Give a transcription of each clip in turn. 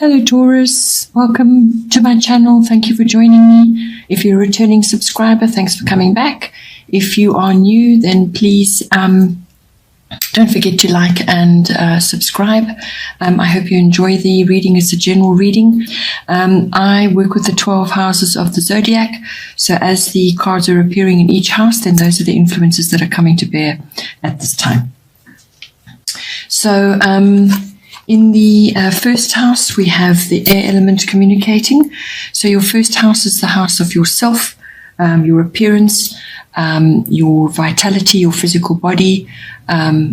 Hello Taurus, welcome to my channel. Thank you for joining me. If you're a returning subscriber, thanks for coming back. If you are new, then please don't forget to like and subscribe. I hope you enjoy the reading. It's a general reading. I work with the 12 houses of the zodiac. So as the cards are appearing in each house, then those are the influences that are coming to bear at this time. So in the first house, we have the air element communicating. So your first house is the house of yourself, your appearance, your vitality, your physical body,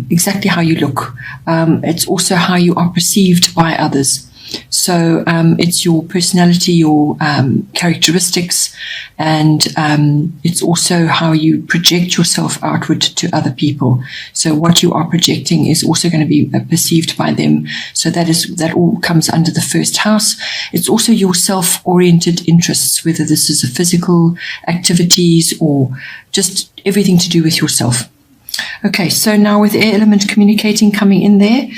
exactly how you look. It's also how you are perceived by others. So it's your personality, your characteristics, and it's also how you project yourself outward to other people. So what you are projecting is also going to be perceived by them. So that all comes under the first house. It's also your self-oriented interests, whether this is a physical activities or just everything to do with yourself. Okay, so now with air element communicating coming in there,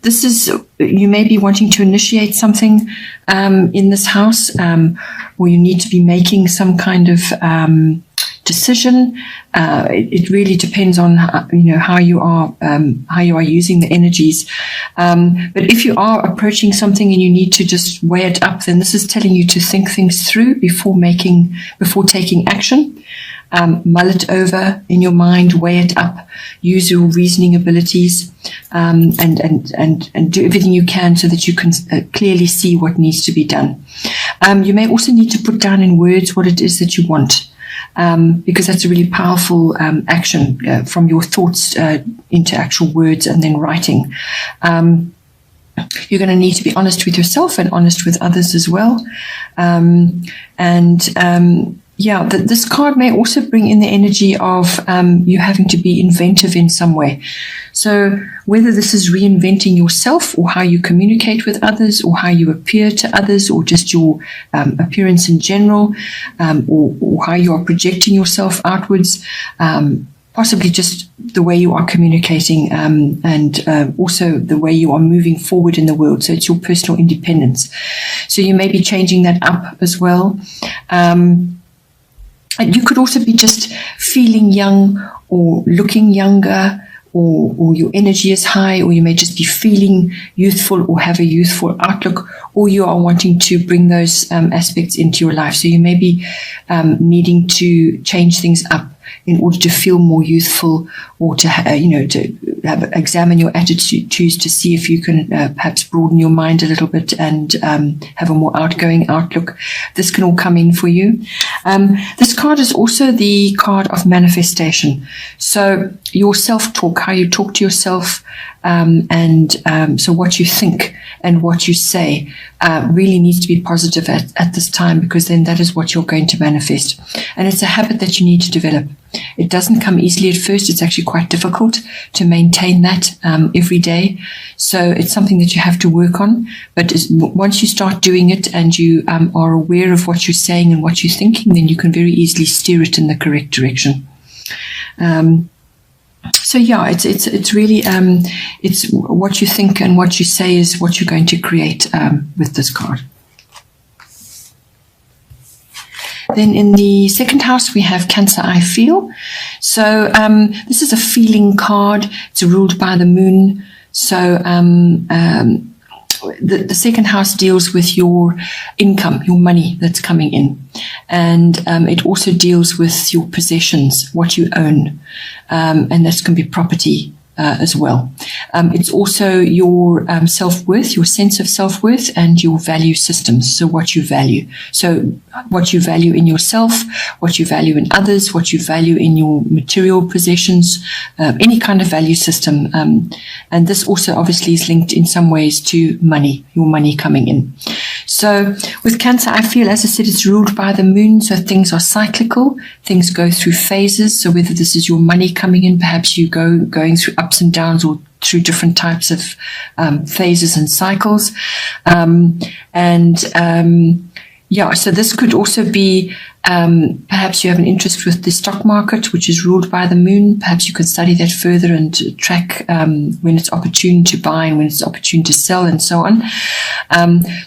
this is, you may be wanting to initiate something in this house, or you need to be making some kind of decision. It really depends on how you are using the energies. But if you are approaching something and you need to just weigh it up, then this is telling you to think things through before taking action. Mull it over in your mind, weigh it up, use your reasoning abilities, and do everything you can so that you can clearly see what needs to be done. You may also need to put down in words what it is that you want, because that's a really powerful action from your thoughts into actual words and then writing. You're going to need to be honest with yourself and honest with others as well. Yeah, this card may also bring in the energy of you having to be inventive in some way. So whether this is reinventing yourself or how you communicate with others or how you appear to others or just your appearance in general, or how you are projecting yourself outwards, possibly just the way you are communicating and also the way you are moving forward in the world. So it's your personal independence. So you may be changing that up as well. And you could also be just feeling young or looking younger, or your energy is high, or you may just be feeling youthful or have a youthful outlook, or you are wanting to bring those aspects into your life. So you may be needing to change things up in order to feel more youthful, or to examine your attitudes to see if you can perhaps broaden your mind a little bit and have a more outgoing outlook. This can all come in for you. This card is also the card of manifestation. So your self-talk, how you talk to yourself, so what you think and what you say really needs to be positive at this time, because then that is what you're going to manifest. And it's a habit that you need to develop. It doesn't come easily at first. It's actually quite difficult to maintain that every day. So it's something that you have to work on. But once you start doing it and you are aware of what you're saying and what you're thinking, then you can very easily steer it in the correct direction. So yeah, it's really it's what you think and what you say is what you're going to create with this card. Then in the second house, we have Cancer, I feel. So this is a feeling card. It's ruled by the moon. So the second house deals with your income, your money that's coming in. And it also deals with your possessions, what you own. And this can be property as well. It's also your self-worth, your sense of self-worth, and your value systems. So what you value. So what you value in yourself, what you value in others, what you value in your material possessions, any kind of value system. And this also obviously is linked in some ways to money, your money coming in. So with Cancer, I feel, as I said, it's ruled by the moon. So things are cyclical. Things go through phases. So whether this is your money coming in, perhaps you going through ups and downs or through different types of Yeah, so this could also be perhaps you have an interest with the stock market, which is ruled by the moon. Perhaps you could study that further and track when it's opportune to buy and when it's opportune to sell and so on.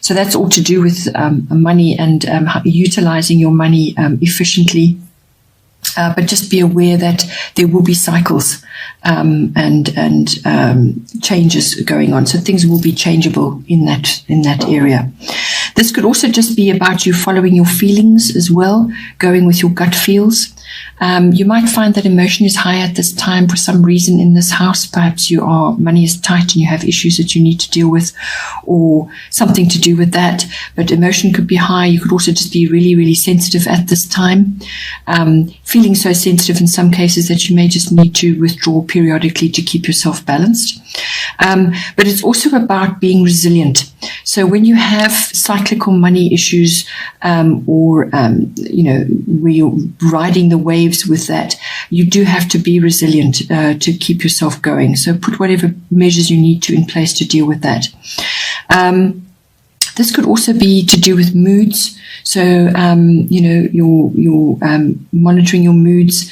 So that's all to do with money and utilizing your money efficiently. But just be aware that there will be cycles and changes going on. So things will be changeable in that area. This could also just be about you following your feelings as well, going with your gut feels. You might find that emotion is high at this time for some reason in this house. Perhaps money is tight and you have issues that you need to deal with, or something to do with that. But emotion could be high. You could also just be really, really sensitive at this time. Feeling so sensitive in some cases that you may just need to withdraw periodically to keep yourself balanced. But it's also about being resilient. So when you have cyclical money issues, or where you're riding the waves with that, you do have to be resilient to keep yourself going. So put whatever measures you need to in place to deal with that. This could also be to do with moods. So, you're monitoring your moods,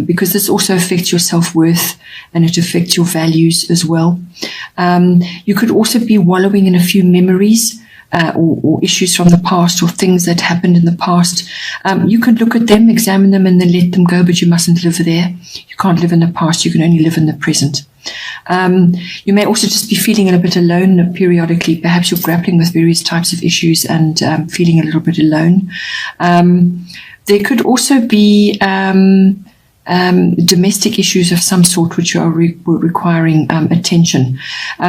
because this also affects your self-worth and it affects your values as well. You could also be wallowing in a few memories, or issues from the past or things that happened in the past. You can look at them, examine them, and then let them go, but you mustn't live there. You can't live in the past. You can only live in the present. You may also just be feeling a little bit alone periodically. Perhaps you're grappling with various types of issues and feeling a little bit alone. There could also be domestic issues of some sort which are requiring attention.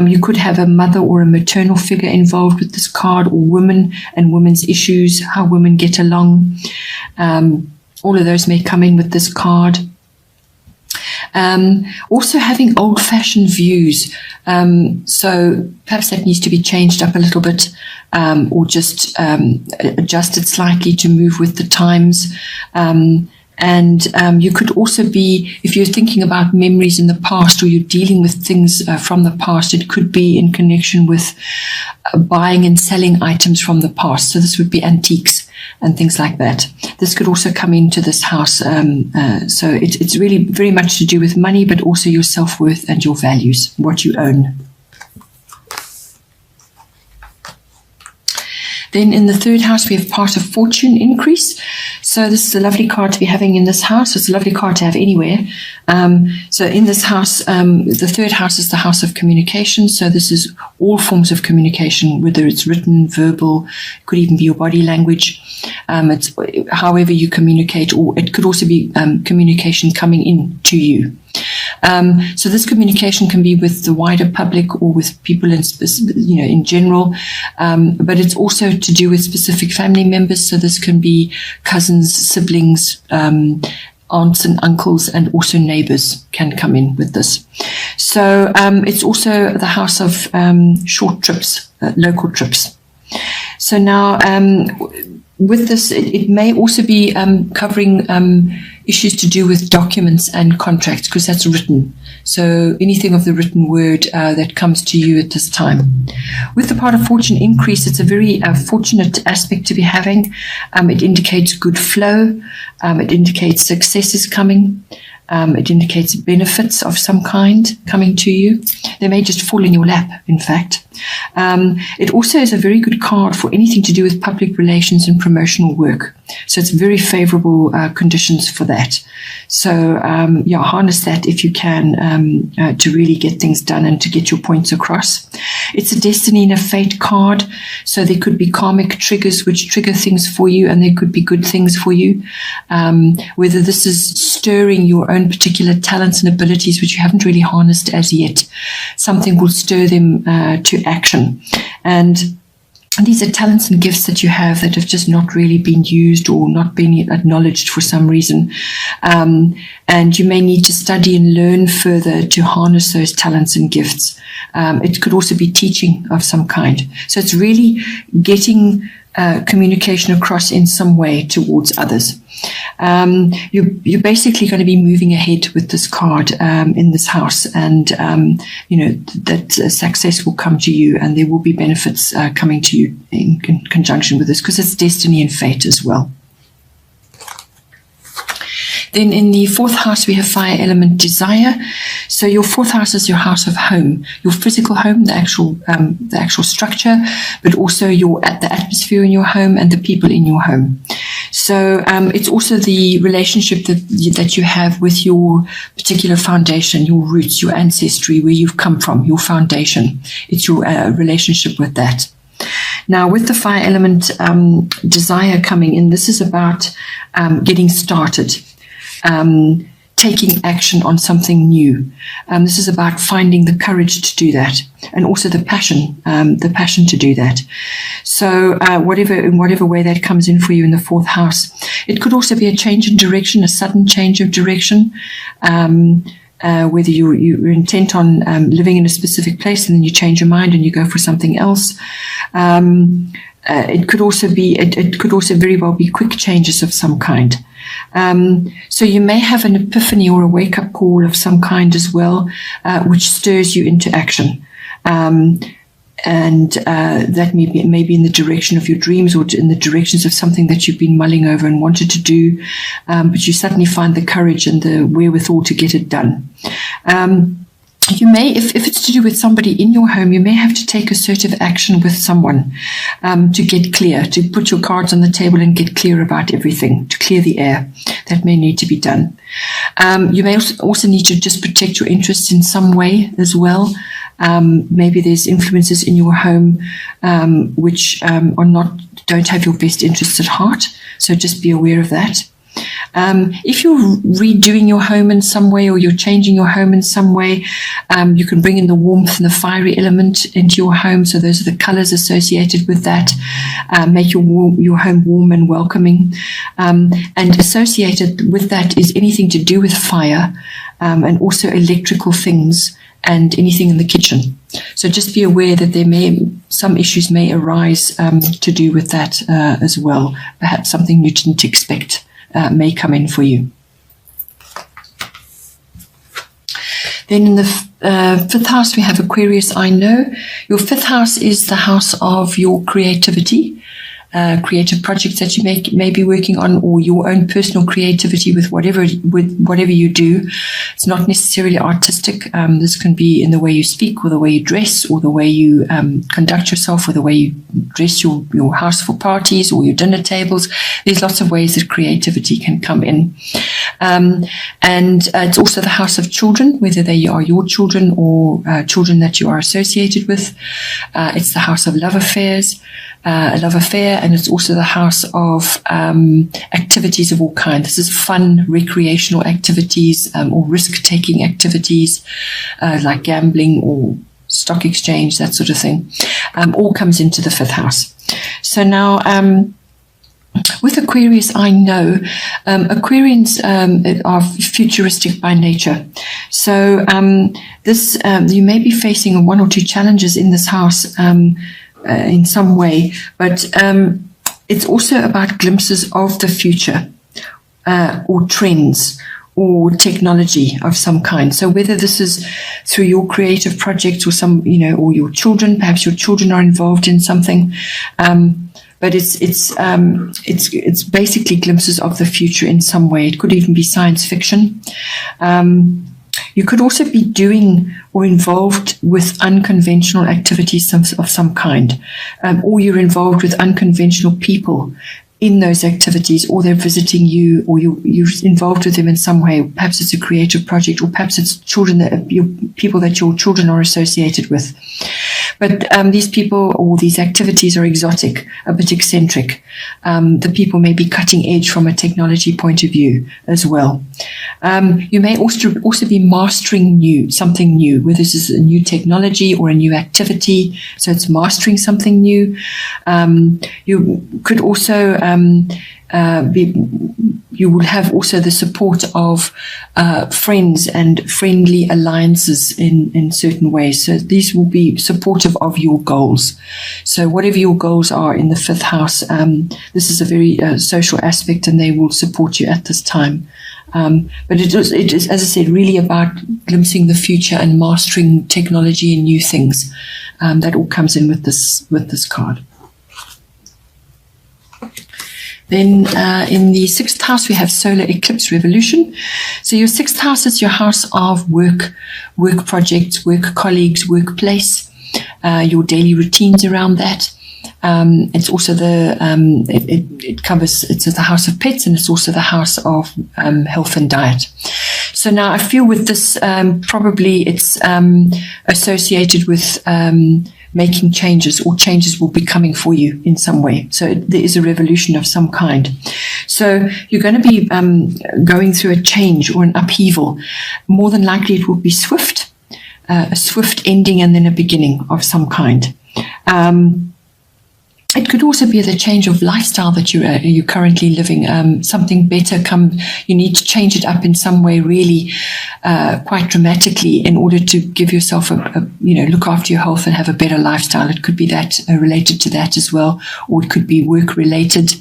You could have a mother or a maternal figure involved with this card, or women and women's issues, how women get along. All of those may come in with this card. Also having old-fashioned views. So perhaps that needs to be changed up a little bit, or just adjusted slightly to move with the times. And you could also be, if you're thinking about memories in the past, or you're dealing with things from the past, it could be in connection with buying and selling items from the past. So this would be antiques and things like that. This could also come into this house. So it's really very much to do with money, but also your self-worth and your values, what you own. Then in the third house, we have part of fortune increase. So this is a lovely card to be having in this house. It's a lovely card to have anywhere. So in this house, the third house is the house of communication. So this is all forms of communication, whether it's written, verbal, it could even be your body language. It's however you communicate, or it could also be communication coming in to you. So this communication can be with the wider public or with people in general, but it's also to do with specific family members. So this can be cousins, siblings, aunts and uncles, and also neighbors can come in with this. So it's also the house of short trips, local trips. So now with this, it may also be covering issues to do with documents and contracts, because that's written. So anything of the written word that comes to you at this time. With the part of fortune increase, it's a very fortunate aspect to be having. It indicates good flow. It indicates successes coming. It indicates benefits of some kind coming to you. They may just fall in your lap, in fact. It also is a very good card for anything to do with public relations and promotional work. So it's very favorable conditions for that. So harness that if you can to really get things done and to get your points across. It's a destiny and a fate card. So there could be karmic triggers which trigger things for you, and there could be good things for you. Whether this is stirring your own particular talents and abilities which you haven't really harnessed as yet, something will stir them to action. And these are talents and gifts that you have that have just not really been used or not been acknowledged for some reason. And you may need to study and learn further to harness those talents and gifts. It could also be teaching of some kind. So it's really getting communication across in some way towards others. You're basically going to be moving ahead with this card in this house, and that success will come to you, and there will be benefits coming to you in conjunction with this, because it's destiny and fate as well. Then in the fourth house, we have fire element desire. So your fourth house is your house of home, your physical home, the actual structure, but also the atmosphere in your home and the people in your home. So it's also the relationship that you have with your particular foundation, your roots, your ancestry, where you've come from, your foundation. It's your relationship with that. Now, with the fire element desire coming in, this is about getting started. Taking action on something new. This is about finding the courage to do that, and also the passion to do that. So in whatever way that comes in for you in the fourth house, it could also be a change in direction, a sudden change of direction. Whether you're intent on living in a specific place and then you change your mind and you go for something else. It could also very well be quick changes of some kind. So you may have an epiphany or a wake-up call of some kind as well, which stirs you into action. And that may be in the direction of your dreams, or in the directions of something that you've been mulling over and wanted to do, but you suddenly find the courage and the wherewithal to get it done. You may, if it's to do with somebody in your home, you may have to take assertive action with someone to get clear, to put your cards on the table and get clear about everything, to clear the air. That may need to be done. You may also need to just protect your interests in some way as well. Maybe there's influences in your home which don't have your best interests at heart. So just be aware of that. If you're redoing your home in some way, or you're changing your home in some way, you can bring in the warmth and the fiery element into your home. So those are the colors associated with that. Make your home warm and welcoming. And associated with that is anything to do with fire, and also electrical things and anything in the kitchen. So just be aware that some issues may arise to do with that as well. Perhaps something you didn't expect may come in for you. Then in the fifth house, we have Aquarius, I know. Your fifth house is the house of your creativity, creative projects that you may be working on, or your own personal creativity with whatever you do. It's not necessarily artistic. This can be in the way you speak, or the way you dress, or the way you conduct yourself, or the way you dress your house for parties or your dinner tables. There's lots of ways that creativity can come in. And it's also the house of children, whether they are your children or children that you are associated with. It's the house of love affairs. A love affair, and it's also the house of activities of all kinds. This is fun, recreational activities, or risk-taking activities, like gambling or stock exchange, that sort of thing. All comes into the fifth house. So now, with Aquarius, I know Aquarians are futuristic by nature. So you may be facing one or two challenges in this house, in some way, but it's also about glimpses of the future, or trends, or technology of some kind. So whether this is through your creative projects, or or your children, perhaps your children are involved in something, but it's basically glimpses of the future in some way. It could even be science fiction. You could also be doing or involved with unconventional activities of some kind, or you're involved with unconventional people in those activities, or they're visiting you, or you're involved with them in some way. Perhaps it's a creative project, or perhaps it's people that your children are associated with. But these people or these activities are exotic, a bit eccentric. The people may be cutting edge from a technology point of view as well. You may also be mastering something new, whether this is a new technology or a new activity. So it's mastering something new. You could also you will have also the support of friends and friendly alliances in certain ways. So these will be supportive of your goals. So whatever your goals are in the 5th house, this is a very social aspect, and they will support you at this time. But it is, as I said, really about glimpsing the future and mastering technology and new things. That all comes in with this card. Then in the 6th house, we have solar eclipse revolution. So your 6th house is your house of work projects, work colleagues, workplace, your daily routines around that. It's also it covers, it's the house of pets, and it's also the house of health and diet. So now I feel with this, probably it's associated with making changes, or changes will be coming for you in some way. So there is a revolution of some kind. So you're going to be going through a change or an upheaval. More than likely it will be swift, a swift ending and then a beginning of some kind. It could also be the change of lifestyle that you're currently living. Something better you need to change it up in some way, really, quite dramatically, in order to give yourself look after your health and have a better lifestyle. It could be that related to that as well, or it could be work related.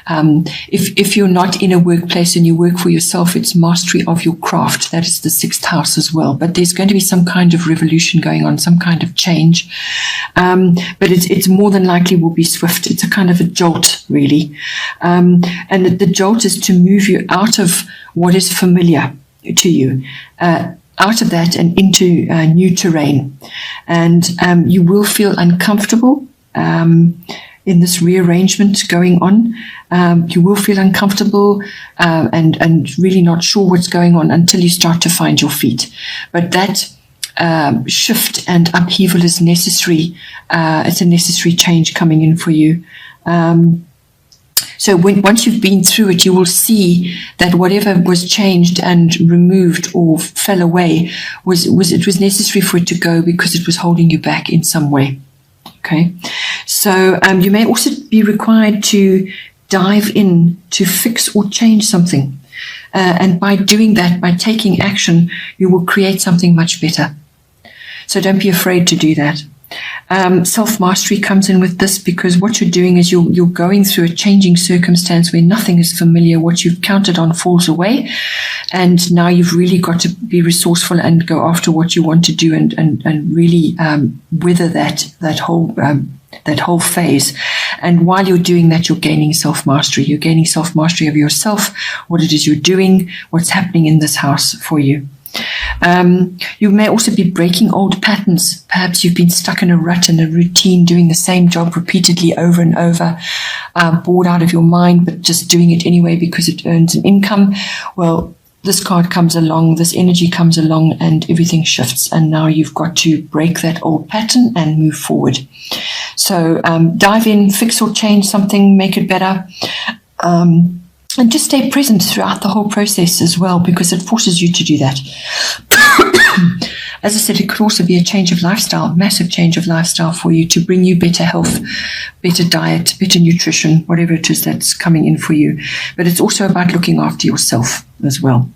If you're not in a workplace and you work for yourself, it's mastery of your craft. That is the 6th house as well. But there's going to be some kind of revolution going on, some kind of change. But it's more than likely will be swift. It's a kind of a jolt, really. And the jolt is to move you out of what is familiar to you, out of that and into new terrain. And you will feel uncomfortable in this rearrangement going on. You will feel uncomfortable and really not sure what's going on until you start to find your feet. But that shift and upheaval is necessary. It's a necessary change coming in for you. So once you've been through it, you will see that whatever was changed and removed or fell away was necessary for it to go, because it was holding you back in some way. Okay, so you may also be required to dive in to fix or change something. And by doing that, by taking action, you will create something much better. So don't be afraid to do that. Self-mastery comes in with this, because what you're doing is you're going through a changing circumstance where nothing is familiar. What you've counted on falls away, and now you've really got to be resourceful and go after what you want to do, and really weather that whole phase. And while you're doing that, you're gaining self-mastery. You're gaining self-mastery of yourself, what it is you're doing, what's happening in this house for you. You may also be breaking old patterns. Perhaps you've been stuck in a rut and a routine, doing the same job repeatedly over and over, bored out of your mind, but just doing it anyway because it earns an income. Well, this card comes along, this energy comes along, and everything shifts. And now you've got to break that old pattern and move forward. So dive in, fix or change something, make it better. And just stay present throughout the whole process as well, because it forces you to do that. As I said, it could also be a change of lifestyle, massive change of lifestyle for you, to bring you better health, better diet, better nutrition, whatever it is that's coming in for you. But it's also about looking after yourself as well.